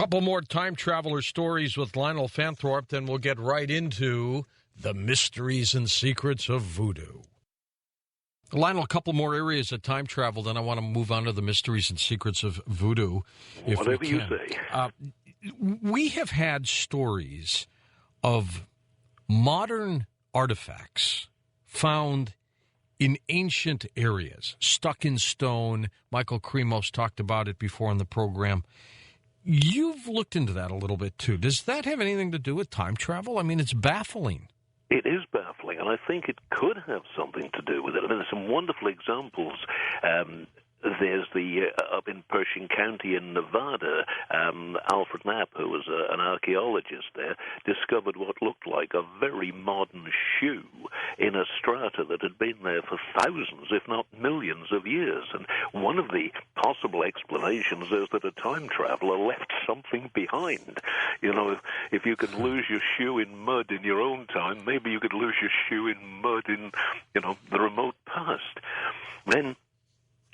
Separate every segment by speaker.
Speaker 1: Couple more time traveler stories with Lionel Fanthorpe, then we'll get right into the mysteries and secrets of voodoo. Lionel, a couple more areas of time travel, then I want to move on to the mysteries and secrets of voodoo, if
Speaker 2: Whatever
Speaker 1: we
Speaker 2: you
Speaker 1: can.
Speaker 2: say.
Speaker 1: We have had stories of modern artifacts found in ancient areas, stuck in stone. Michael Kremos talked about it before in the program. You've looked into that a little bit, too. Does that have anything to do with time travel? I mean, it's baffling.
Speaker 2: It is baffling, and I think it could have something to do with it. I mean, there's some wonderful examples. There's up in Pershing County in Nevada, Alfred Knapp, who was an archaeologist there, discovered what looked like a very modern shoe in a strata that had been there for thousands, if not millions of years. And one of the possible explanations is that a time traveler left something behind. You know, if you can lose your shoe in mud in your own time, maybe you could lose your shoe in mud in, the remote past. Then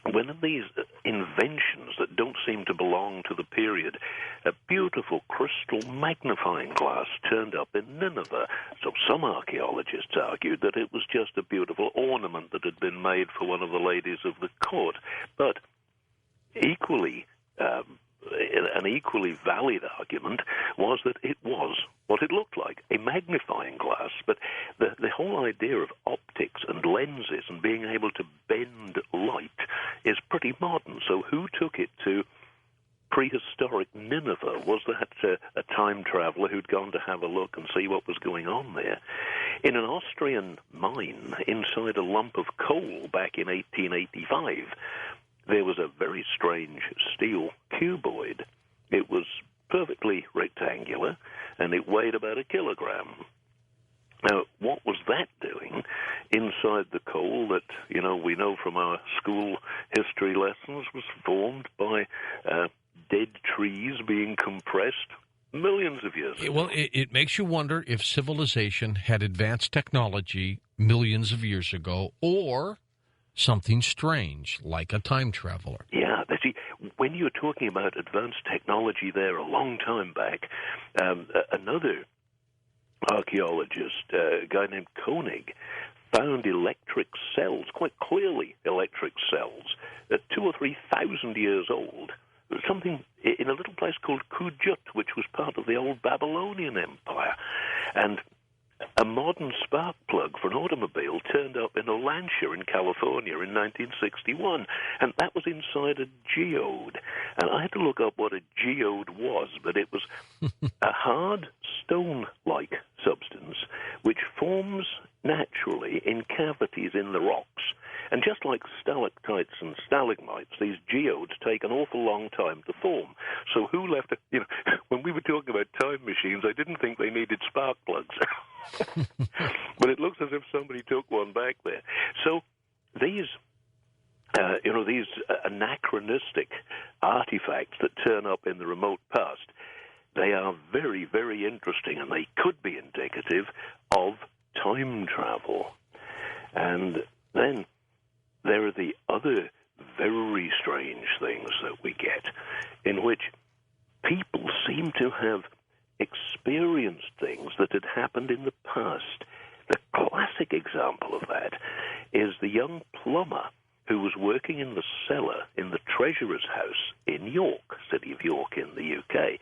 Speaker 2: one of these inventions that don't seem to belong to the period, a beautiful crystal magnifying glass turned up in Nineveh. So some archaeologists argued that it was just a beautiful ornament that had been made for one of the ladies of the court. But an equally valid argument was that it was what it looked like, a magnifying glass. But the whole idea of optics and lenses and being able to bend light is pretty modern. So who took it to prehistoric Nineveh? Was that a time traveler who'd gone to have a look and see what was going on there? In an Austrian mine inside a lump of coal back in 1885, there was a very strange steel cuboid. It was perfectly rectangular, and it weighed about 1 kilogram. Now, what was that doing inside the coal that, we know from our school history lessons was formed by dead trees being compressed millions of years ago?
Speaker 1: Well, it makes you wonder if civilization had advanced technology millions of years ago, or something strange, like a time traveler.
Speaker 2: Yeah, see, when you're talking about advanced technology there a long time back, another archaeologist, a guy named Koenig, found electric cells, quite clearly electric cells, 2,000 or 3,000 years old. Something in a little place called Kujut, which was part of the old Babylonian Empire. And a modern spark plug for an automobile turned up in Olancha in California in 1961, and that was inside a geode. And I had to look up what a geode was, but it was a hard stone-like substance which forms naturally in cavities in the rocks. And just like stalactites and stalagmites, these geodes take an awful long time to form. So who left when we were talking about time machines, I didn't think they needed spark plugs. But it looks as if somebody took one back there. So these anachronistic artifacts that turn up in the remote past, they are very, very interesting, and they could be indicative of time travel. And then there are the other very strange things that we get, in which people seem to have experienced things that had happened in the past. The classic example of that is the young plumber who was working in the cellar in the treasurer's house in York, city of York in the UK.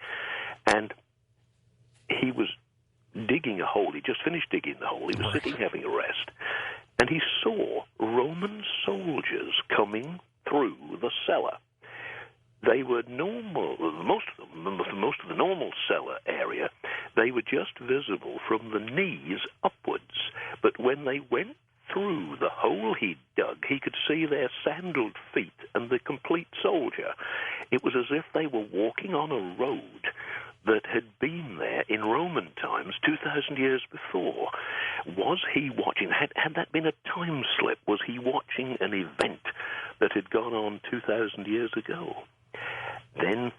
Speaker 2: And he was digging a hole. He just finished digging the hole. He was sitting having a rest. And he saw Roman soldiers coming through the cellar. They were normal, most of the normal cellar area, they were just visible from the knees upwards. But when they went through the hole he dug, he could see their sandaled feet and the complete soldier. It was as if they were walking on a road that had been there in Roman times 2,000 years before. Was he watching? Had that been a time slip? Was he watching an event that had gone on 2,000 years ago? Then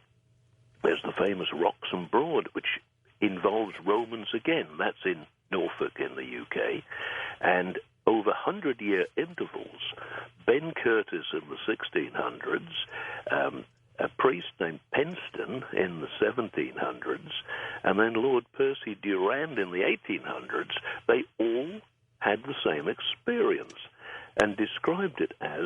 Speaker 2: there's the famous Wroxham Broad, which involves Romans again. That's in Norfolk in the UK. And over 100-year intervals, Ben Curtis in the 1600s, a priest named Penston in the 1700s, and then Lord Percy Durand in the 1800s, they all had the same experience and described it as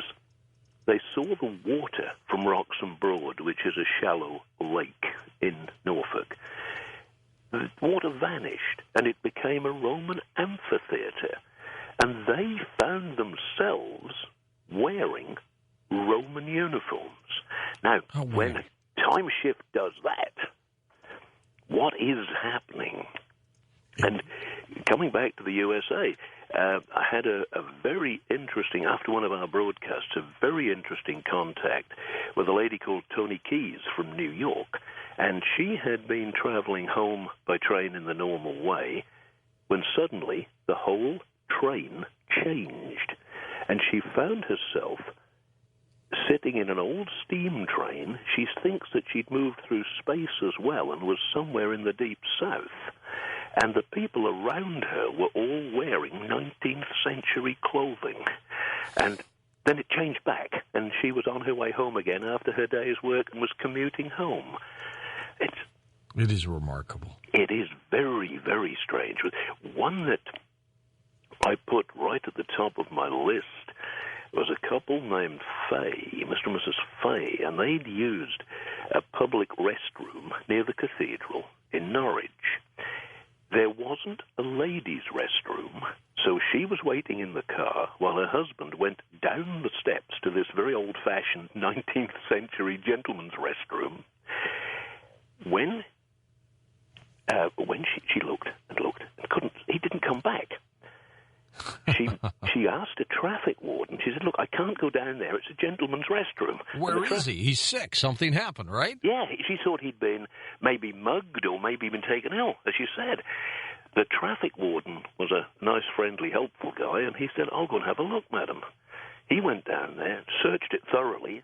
Speaker 2: they saw the water from Wroxham Broad, which is a shallow lake in Norfolk. The water vanished, and it became a Roman amphitheatre, and they found themselves wearing Roman uniforms. Now, when a time shift does that, what is happening? And coming back to the USA, I had a very interesting, after one of our broadcasts, a very interesting contact with a lady called Toni Keys from New York, and she had been traveling home by train in the normal way when suddenly the whole train changed, and she found herself sitting in an old steam train. She thinks that she'd moved through space as well and was somewhere in the deep south. And the people around her were all wearing 19th century clothing. And then it changed back, and she was on her way home again after her day's work and was commuting home.
Speaker 1: It is remarkable.
Speaker 2: It is very, very strange. One that I put right at the top of my list was a couple named Fay, Mr. and Mrs. Fay, and they'd used a public restroom near the cathedral in Norwich. There wasn't a ladies' restroom, so she was waiting in the car while her husband went down the steps to this very old-fashioned 19th century gentleman's restroom. When she looked and looked and couldn't, he didn't come back. She asked a traffic warden. She said, "Look, I can't go down there. It's a gentleman's restroom."
Speaker 1: Where is he? He's sick. Something happened, right?
Speaker 2: Yeah, she thought he'd been maybe mugged or maybe been taken ill, as she said. The traffic warden was a nice, friendly, helpful guy, and he said, "I'll go and have a look, madam." He went down there, searched it thoroughly,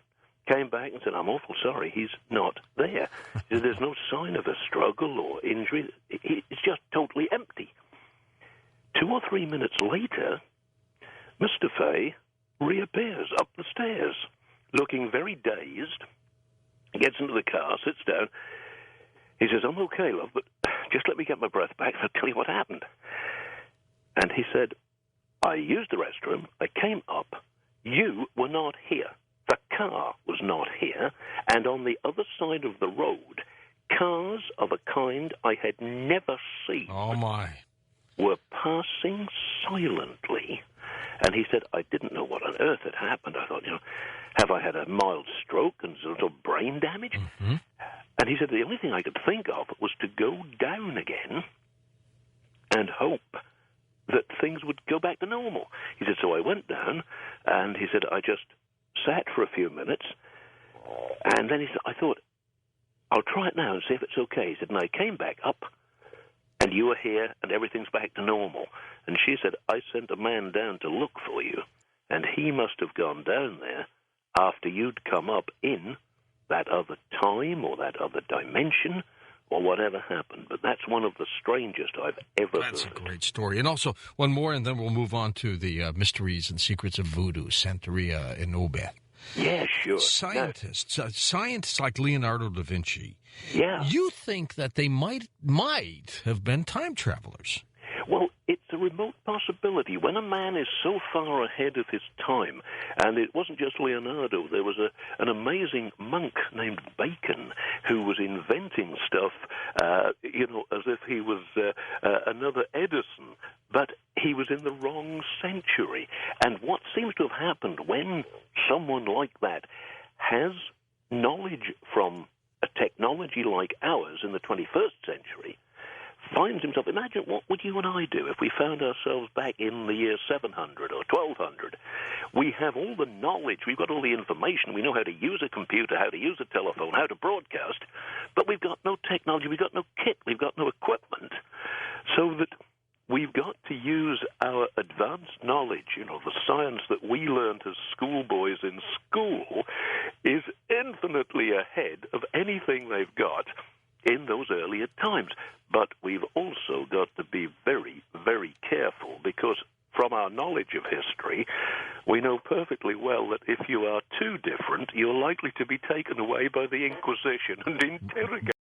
Speaker 2: came back and said, "I'm awful sorry, he's not there." He said, "There's no sign of a struggle or injury. It's just totally empty." 2 or 3 minutes later, Mr. Fay reappears up the stairs, looking very dazed. He gets into the car, sits down. He says, "I'm okay, love, but just let me get my breath back and I'll tell you what happened." And he said, "I used the restroom, I came up, you were not here. The car was not here, and on the other side of the road, cars of a kind I had never seen."
Speaker 1: Oh, my.
Speaker 2: Were passing silently. And he said, "I didn't know what on earth had happened. I thought, have I had a mild stroke and sort of brain damage?"
Speaker 1: Mm-hmm.
Speaker 2: And he said the only thing I could think of was to go down again and hope that things would go back to normal. He said, so I went down, and he said, I just sat for a few minutes, and then he said, I thought, I'll try it now and see if it's okay. He said, and I came back up, and you were here, and everything's back to normal. And she said, I sent a man down to look for you, and he must have gone down there after you'd come up in that other time or that other dimension or whatever happened. But that's one of the strangest I've ever heard.
Speaker 1: That's a great story. And also, one more, and then we'll move on to the mysteries and secrets of voodoo, Santeria and Obed.
Speaker 2: Yeah, sure.
Speaker 1: Scientists like Leonardo da Vinci,
Speaker 2: yeah,
Speaker 1: you think that they might have been time travelers?
Speaker 2: Well, it's a remote possibility. When a man is so far ahead of his time, and it wasn't just Leonardo, there was an amazing monk named Bacon who was inventing stuff, as if he was another Edison, but he was in the wrong century. And what seems to have happened when someone like that has knowledge from a technology like ours in the 21st century, finds himself, imagine what would you and I do if we found ourselves back in the year 700 or 1200. We have all the knowledge, we've got all the information, we know how to use a computer, how to use a telephone, how to broadcast, but we've got no technology, we've got no kit, we've got no equipment, so that we've got to use our advanced knowledge, the science that we learned as schoolboys in school is infinitely ahead of anything they've got in those earlier times. But we've also got to be very, very careful, because from our knowledge of history, we know perfectly well that if you are too different, you're likely to be taken away by the Inquisition and interrogated.